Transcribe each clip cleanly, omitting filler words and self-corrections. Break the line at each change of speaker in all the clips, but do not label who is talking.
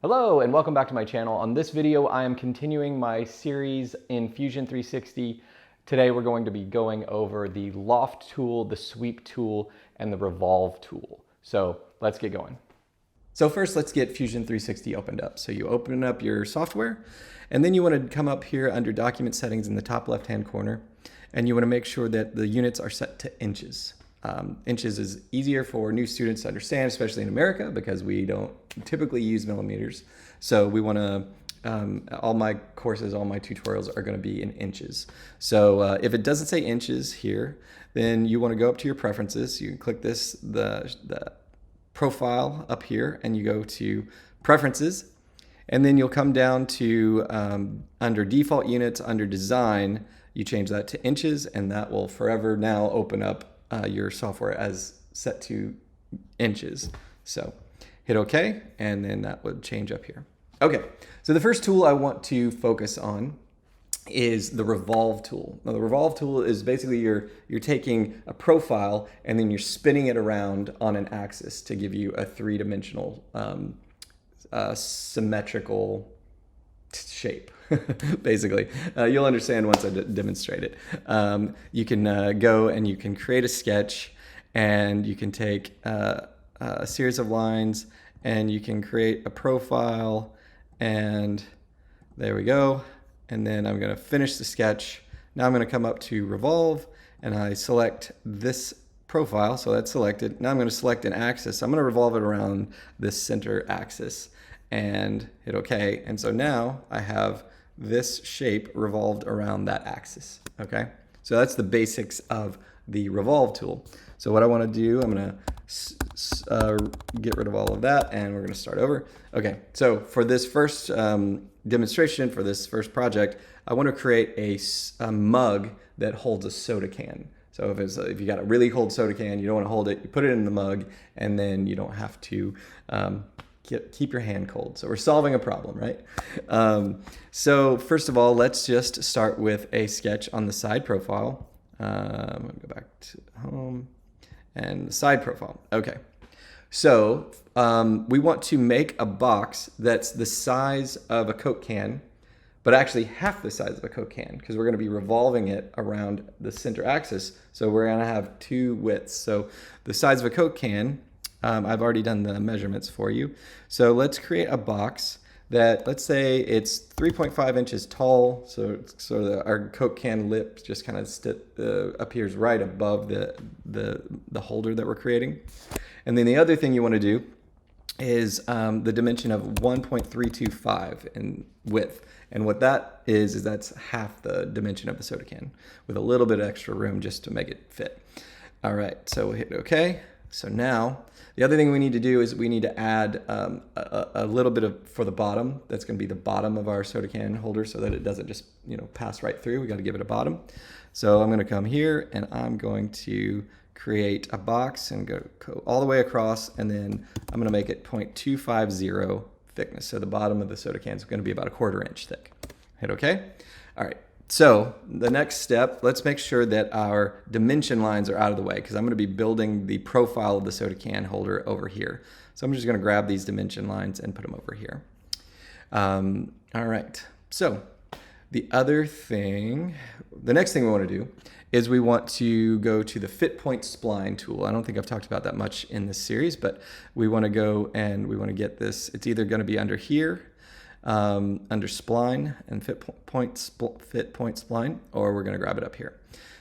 Hello and welcome back to my channel. On this video, I am continuing my series in Fusion 360. Today we're going to be going over the Loft tool, the Sweep tool, and the Revolve tool. So let's get going. So first, let's get Fusion 360 opened up. So you open up your software, and then you want to come up here under Document Settings in the top left-hand corner, and you want to make sure that the units are set to inches. Inches is easier for new students to understand, especially in America, because we don't typically use millimeters. So we want to, all my courses, all my tutorials are going to be in inches. So if it doesn't say inches here, then you want to go up to your preferences. You can click this, the profile up here, and you go to preferences. And then you'll come down to under default units, under design, you change that to inches, and that will forever now open up your software as set to inches. So hit OK, and then that would change up here. Okay, so the first tool I want to focus on is the Revolve tool. Now the Revolve tool is basically you're taking a profile and then you're spinning it around on an axis to give you a three-dimensional symmetrical shape. Basically, you'll understand once I demonstrate it. You can go and you can create a sketch, and you can take a series of lines, and you can create a profile, and there we go. And then I'm going to finish the sketch. Now I'm going to come up to Revolve, and I select this profile, so that's selected. Now I'm going to select an axis. I'm going to revolve it around this center axis and hit OK. And so now I have this shape revolved around that axis. Okay, so that's the basics of the Revolve tool. So what I want to do, I'm going to get rid of all of that, and we're going to start over. Okay, so for this first demonstration, for this first project, I want to create a mug that holds a soda can. So if you got a really cold soda can, you don't want to hold it, you put it in the mug, and then you don't have to keep your hand cold. So we're solving a problem, right? So first of all, let's just start with a sketch on the side profile. I'm gonna go back to home and the side profile. Okay, so we want to make a box that's the size of a Coke can, but actually half the size of a Coke can, because we're going to be revolving it around the center axis. So we're going to have two widths. So the size of a Coke can, I've already done the measurements for you. So let's create a box that, let's say it's 3.5 inches tall. So our Coke can lip just kind of appears right above the holder that we're creating. And then the other thing you want to do is the dimension of 1.325 in width. And what that is that's half the dimension of the soda can, with a little bit of extra room just to make it fit. All right, so we'll hit OK. So now, the other thing we need to do is we need to add a little bit of, for the bottom, that's going to be the bottom of our soda can holder, so that it doesn't just pass right through. We got to give it a bottom. So I'm going to come here, and I'm going to create a box and go all the way across, and then I'm going to make it 0.250 thickness. So the bottom of the soda can is going to be about 1/4 inch thick. Hit OK. All right. So the next step, let's make sure that our dimension lines are out of the way, because I'm going to be building the profile of the soda can holder over here. So I'm just going to grab these dimension lines and put them over here. All right. So the next thing we want to do is we want to go to the Fit Point Spline tool. I don't think I've talked about that much in this series, but we want to go and we want to get this. It's either going to be under here, under spline and fit point spline, or we're going to grab it up here.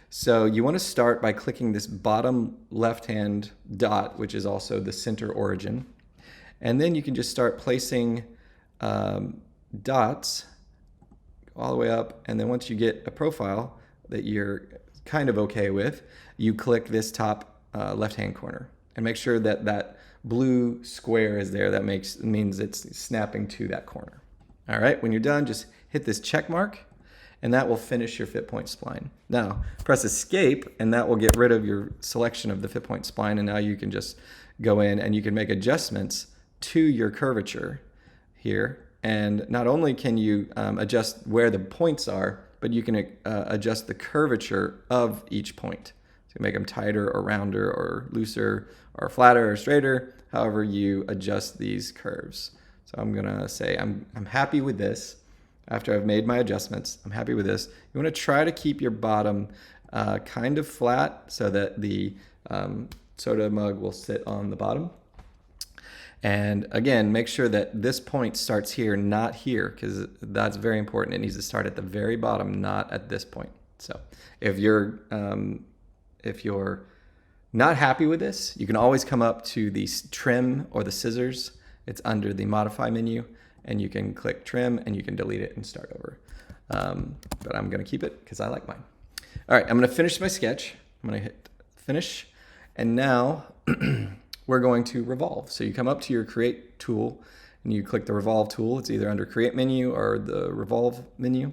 So you want to start by clicking this bottom left-hand dot, which is also the center origin. And then you can just start placing dots all the way up. And then once you get a profile that you're kind of okay with, you click this top left-hand corner and make sure that that blue square is there. That means it's snapping to that corner. All right, when you're done, just hit this check mark, and that will finish your Fit Point Spline. Now, press Escape, and that will get rid of your selection of the Fit Point Spline, and now you can just go in and you can make adjustments to your curvature here. And not only can you adjust where the points are, but you can adjust the curvature of each point. So you can make them tighter or rounder or looser or flatter or straighter, however you adjust these curves. So I'm gonna say I'm happy with this. After I've made my adjustments, I'm happy with this. You want to try to keep your bottom kind of flat so that the soda mug will sit on the bottom. And again, make sure that this point starts here, not here, because that's very important. It needs to start at the very bottom, not at this point. So if you're not happy with this, you can always come up to the trim or the scissors. It's under the modify menu, and you can click trim and you can delete it and start over. But I'm gonna keep it because I like mine. All right, I'm gonna finish my sketch. I'm gonna hit finish. And now we're going to revolve. So you come up to your create tool and you click the revolve tool. It's either under create menu or the revolve menu.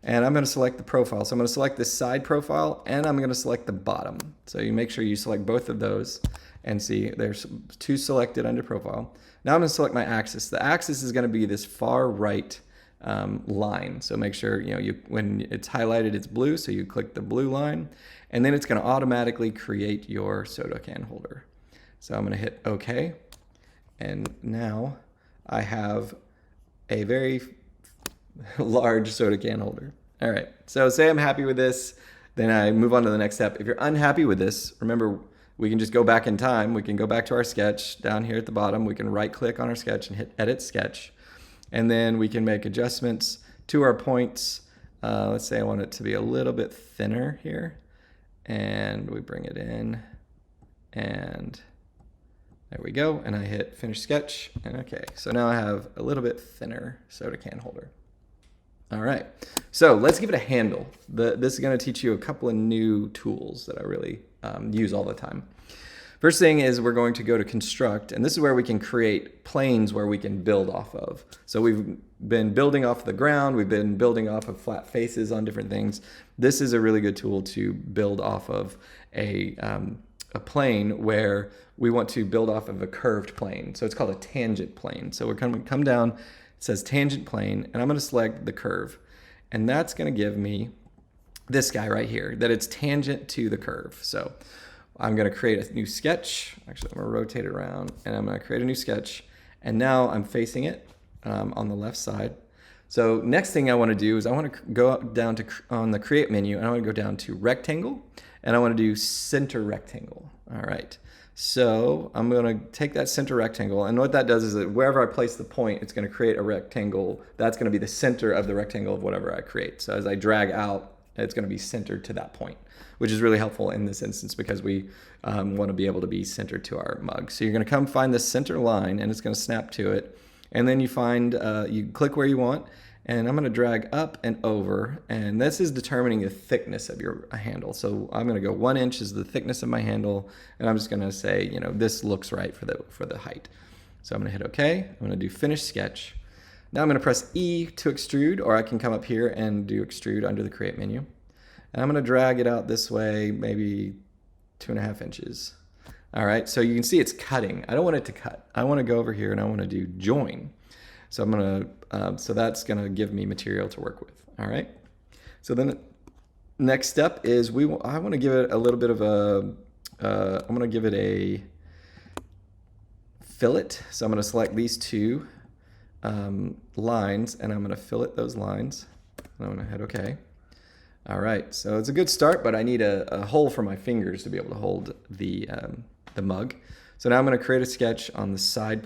And I'm gonna select the profile. So I'm gonna select this side profile and I'm gonna select the bottom. So you make sure you select both of those and see there's two selected under profile. Now I'm gonna select my axis. The axis is gonna be this far right line. So make sure, when it's highlighted, it's blue. So you click the blue line and then it's gonna automatically create your soda can holder. So I'm gonna hit OK. And now I have a very large soda can holder. All right, so say I'm happy with this, then I move on to the next step. If you're unhappy with this, remember, we can just go back in time. We can go back to our sketch down here at the bottom. We can right click on our sketch and hit edit sketch. And then we can make adjustments to our points. Let's say I want it to be a little bit thinner here. And we bring it in and there we go. And I hit finish sketch and okay. So now I have a little bit thinner soda can holder. All right, so let's give it a handle. This is gonna teach you a couple of new tools that I really use all the time. First thing is we're going to go to construct, and this is where we can create planes where we can build off of. So we've been building off the ground, we've been building off of flat faces on different things. This is a really good tool to build off of a plane where we want to build off of a curved plane. So it's called a tangent plane. So we're going to come down, it says tangent plane, and I'm going to select the curve. And that's going to give me this guy right here, that it's tangent to the curve. So I'm going to create a new sketch. Actually, I'm going to rotate it around, and I'm going to create a new sketch. And now I'm facing it on the left side. So next thing I want to do is I want to go down to on the create menu, and I want to go down to rectangle, and I want to do center rectangle. All right. So I'm going to take that center rectangle, and what that does is that wherever I place the point, it's going to create a rectangle. That's going to be the center of the rectangle of whatever I create. So as I drag out, it's going to be centered to that point, which is really helpful in this instance because we want to be able to be centered to our mug. So you're going to come find this center line, and it's going to snap to it. And then you find, you click where you want, and I'm going to drag up and over, and this is determining the thickness of your handle. So I'm going to go 1 inch is the thickness of my handle, and I'm just going to say, this looks right for the height. So I'm going to hit OK. I'm going to do finish sketch. Now I'm going to press E to extrude, or I can come up here and do extrude under the create menu. And I'm going to drag it out this way, maybe 2.5 inches. All right, so you can see it's cutting. I don't want it to cut. I want to go over here and I want to do join. So I'm going to, so that's going to give me material to work with. All right. So then the next step is I want to give it a little bit of a, I'm going to give it a fillet. So I'm going to select these two lines, and I'm going to fillet those lines. And I'm going to hit OK. All right, so it's a good start, but I need a hole for my fingers to be able to hold the mug. So now I'm going to create a sketch on the side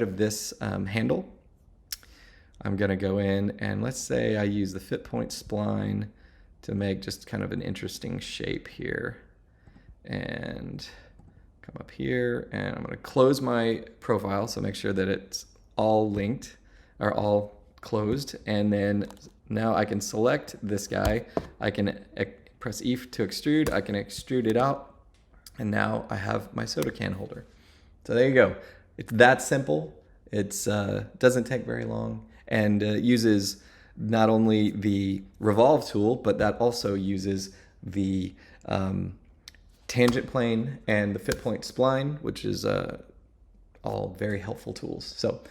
of this handle. I'm going to go in, and let's say I use the fit point spline to make just kind of an interesting shape here. And come up here, and I'm going to close my profile, so make sure that it's all linked, or all closed, and then now I can select this guy. I can press E to extrude. I can extrude it out. And now I have my soda can holder. So there you go. It's that simple. It doesn't take very long, and uses not only the Revolve tool, but that also uses the tangent plane and the fit point spline, which is all very helpful tools. So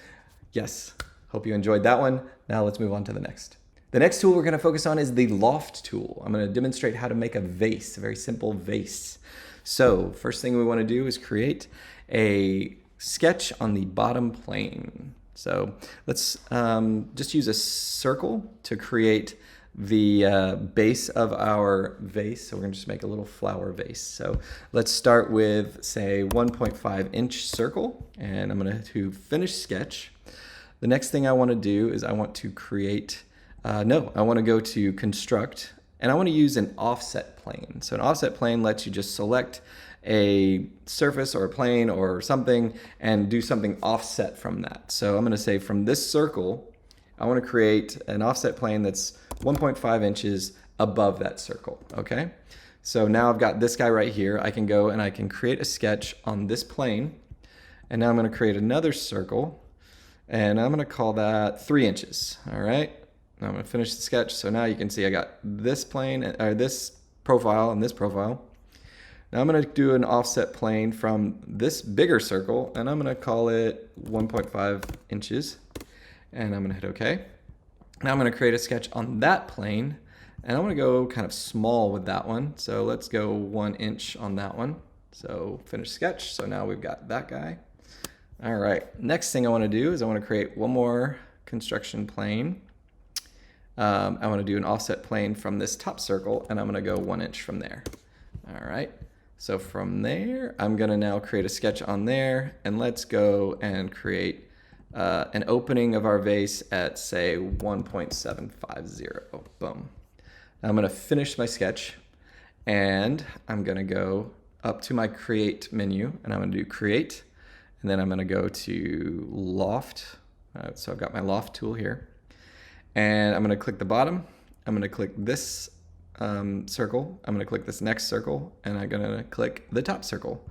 yes, hope you enjoyed that one. Now let's move on to the next. The next tool we're going to focus on is the Loft tool. I'm going to demonstrate how to make a vase, a very simple vase. So first thing we want to do is create a sketch on the bottom plane. So let's just use a circle to create the base of our vase. So we're gonna just make a little flower vase. So let's start with, say, 1.5 inch circle, and I'm gonna do finish sketch. The next thing I wanna do is I want to create, I wanna go to construct, and I wanna use an offset plane. So an offset plane lets you just select a surface or a plane or something and do something offset from that. So I'm gonna say from this circle, I wanna create an offset plane that's 1.5 inches above that circle, okay? So now I've got this guy right here. I can go and I can create a sketch on this plane, and now I'm gonna create another circle, and I'm gonna call that 3 inches, all right? Now I'm gonna finish the sketch. So now you can see I got this plane, or this profile and this profile. Now I'm gonna do an offset plane from this bigger circle, and I'm gonna call it 1.5 inches, and I'm gonna hit OK. Now I'm gonna create a sketch on that plane, and I'm gonna go kind of small with that one. So let's go 1 inch on that one. So finish sketch. So now we've got that guy. All right, next thing I wanna do is I wanna create one more construction plane. I wanna do an offset plane from this top circle, and I'm gonna go 1 inch from there. All right. So from there, I'm gonna now create a sketch on there, and let's go and create an opening of our vase at, say, 1.750. Boom. Now I'm gonna finish my sketch, and I'm gonna go up to my create menu, and I'm gonna do create, and then I'm gonna go to Loft. So I've got my Loft tool here, and I'm gonna click the bottom. I'm gonna click this circle, I'm gonna click this next circle, and I'm gonna click the top circle,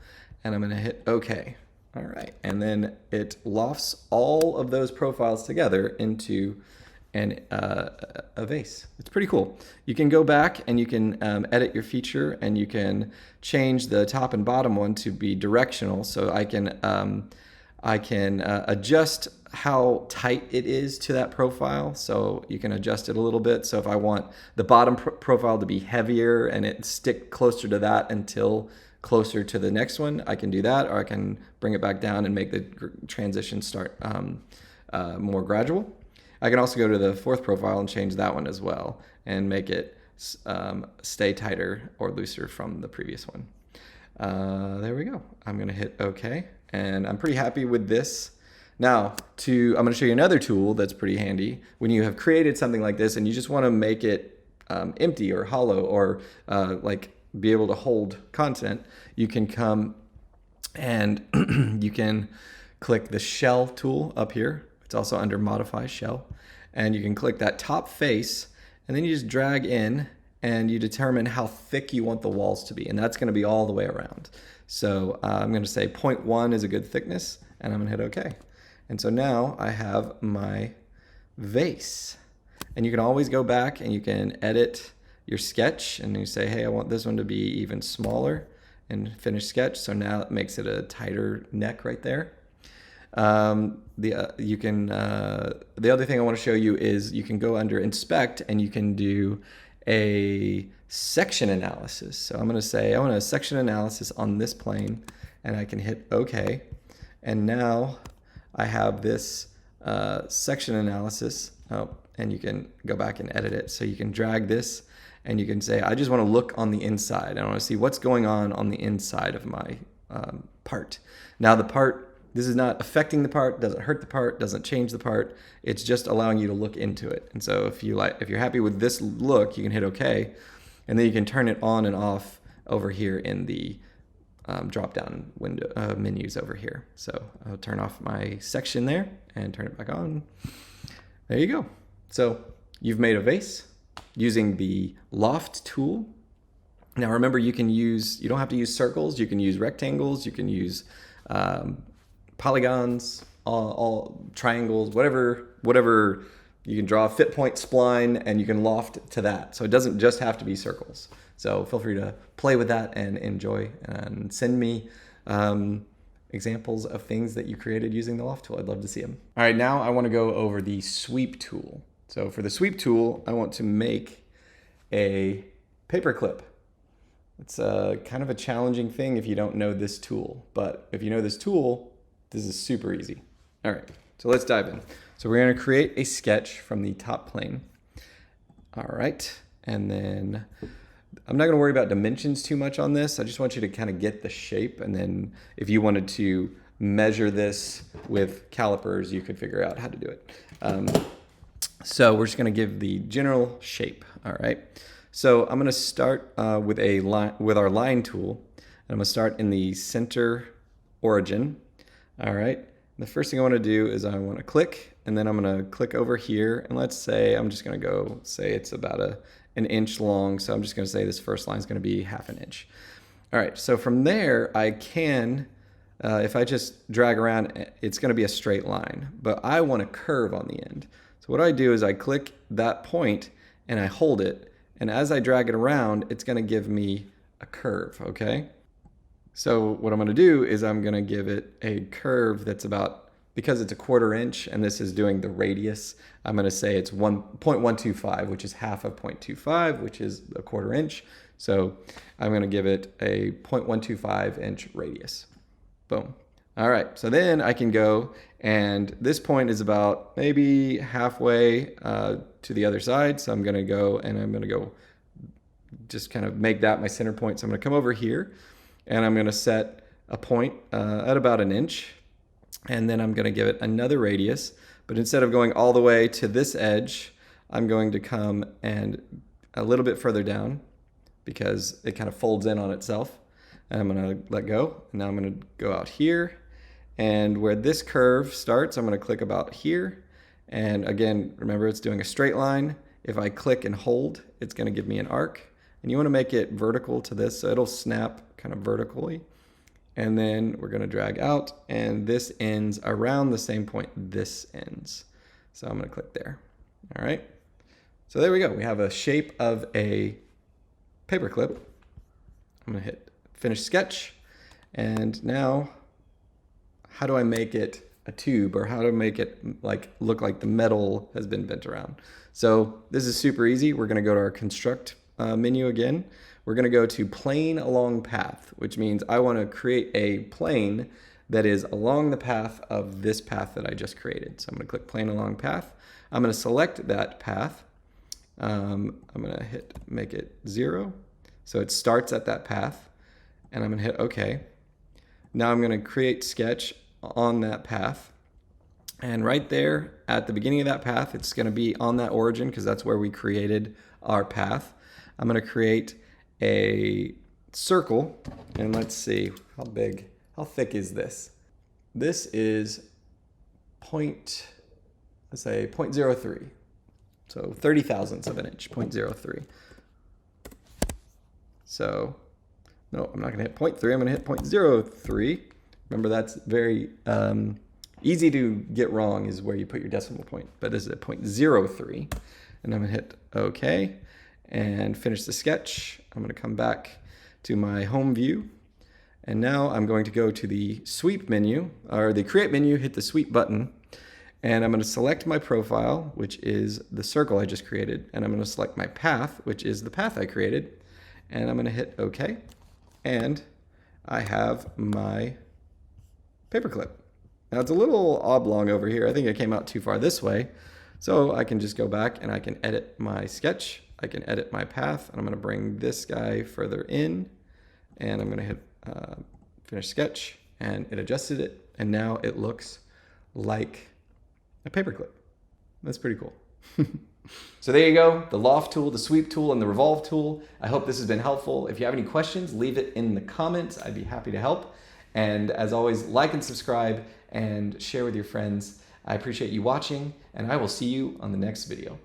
and I'm gonna hit OK. All right, and then it lofts all of those profiles together into a vase. It's pretty cool. You can go back and you can edit your feature, and you can change the top and bottom one to be directional. So I can adjust how tight it is to that profile. So you can adjust it a little bit. So if I want the bottom profile to be heavier and it stick closer to that until closer to the next one, I can do that, or I can bring it back down and make the transition start more gradual. I can also go to the fourth profile and change that one as well and make it stay tighter or looser from the previous one. There we go. I'm gonna hit OK, and I'm pretty happy with this. Now, I'm gonna show you another tool that's pretty handy when you have created something like this and you just wanna make it empty or hollow, or like be able to hold content. You can come and you can click the shell tool up here. It's also under modify shell, and you can click that top face, and then you just drag in and you determine how thick you want the walls to be, and that's gonna be all the way around. So I'm gonna say 0.1 is a good thickness, and I'm gonna hit OK. And so now I have my vase, and you can always go back and you can edit your sketch, and you say, hey, I want this one to be even smaller, and finish sketch. So now it makes it a tighter neck right there. The other thing I want to show you is you can go under inspect, and you can do a section analysis. So I'm going to say I want a section analysis on this plane, and I can hit OK. And now I have this section analysis. And you can go back and edit it. So you can drag this, and you can say, I just want to look on the inside. I want to see what's going on the inside of my part. Now the part, this is not affecting the part, doesn't hurt the part, doesn't change the part. It's just allowing you to look into it. And so if you're happy with this look, you can hit OK, and then you can turn it on and off over here in the drop-down window menus over here. So I'll turn off my section there and turn it back on. There you go. So you've made a vase using the Loft tool. Now remember, you don't have to use circles, you can use rectangles, you can use polygons, all triangles, whatever you can draw a fit point spline, and you can loft to that. So it doesn't just have to be circles. So feel free to play with that and enjoy, and send me examples of things that you created using the Loft tool. I'd love to see them. All right, now I want to go over the sweep tool. So for the sweep tool, I want to make a paperclip. It's kind of a challenging thing if you don't know this tool, but if you know this tool, this is super easy. All right, So let's dive in. So we're going to create a sketch from the top plane. All right. And then I'm not going to worry about dimensions too much on this. I just want you to kind of get the shape. And then if you wanted to measure this with calipers, you could figure out how to do it. So we're just going to give the general shape. All right. So I'm going to start with our line tool. And I'm going to start in the center origin. All right. The first thing I want to do is I want to click, and then I'm going to click over here. And let's say I'm just going to go say it's about an inch long. So I'm just going to say this first line is going to be 1/2 inch. All right. So from there, I can, if I just drag around, it's going to be a straight line, but I want a curve on the end. So what I do is I click that point and I hold it. And as I drag it around, it's going to give me a curve. Okay. So what I'm going to do is I'm going to give it a curve that's about, because it's a 1/4 inch and this is doing the radius, I'm going to say it's 0.125, which is half of 0.25, which is a 1/4 inch. So I'm going to give it a 0.125 inch radius. Boom. All right. So then I can go, and this point is about maybe halfway to the other side. So I'm going to go, and I'm going to go just kind of make that my center point. So I'm going to come over here. And I'm going to set a point at about 1 inch. And then I'm going to give it another radius. But instead of going all the way to this edge, I'm going to come and a little bit further down because it kind of folds in on itself. And I'm going to let go. And now I'm going to go out here. And where this curve starts, I'm going to click about here. And again, remember, it's doing a straight line. If I click and hold, it's going to give me an arc. And you want to make it vertical to this, so it'll snap kind of vertically. And then we're going to drag out, and this ends around the same point this ends. So I'm going to click there. All right. So there we go. We have a shape of a paperclip. I'm going to hit finish sketch. And now, how do I make it a tube, or how to make it look like the metal has been bent around? So this is super easy. We're going to go to our construct menu again. We're going to go to plane along path, which means I want to create a plane that is along the path of this path that I just created. So I'm going to click plane along path. I'm going to select that path. I'm going to hit make it 0. So it starts at that path, and I'm going to hit OK. Now I'm going to create sketch on that path. And right there at the beginning of that path, it's going to be on that origin because that's where we created our path. I'm going to create a circle, and let's see how thick is this? This is let's say 0.03. So 30 thousandths of an inch, 0.03. So, no, I'm not going to hit 0.3, I'm going to hit 0.03. Remember, that's very easy to get wrong is where you put your decimal point, but this is at 0.03. And I'm going to hit OK and finish the sketch. I'm going to come back to my home view. And now I'm going to go to the sweep menu, or the create menu, hit the sweep button. And I'm going to select my profile, which is the circle I just created. And I'm going to select my path, which is the path I created. And I'm going to hit OK. And I have my paperclip. Now it's a little oblong over here. I think I came out too far this way. So I can just go back and I can edit my sketch. I can edit my path, and I'm going to bring this guy further in, and I'm going to hit finish sketch, and it adjusted it, and now it looks like a paperclip. That's pretty cool. So there you go, the Loft tool, the Sweep tool, and the Revolve tool. I hope this has been helpful. If you have any questions, leave it in the comments. I'd be happy to help. And as always, like and subscribe and share with your friends. I appreciate you watching, and I will see you on the next video.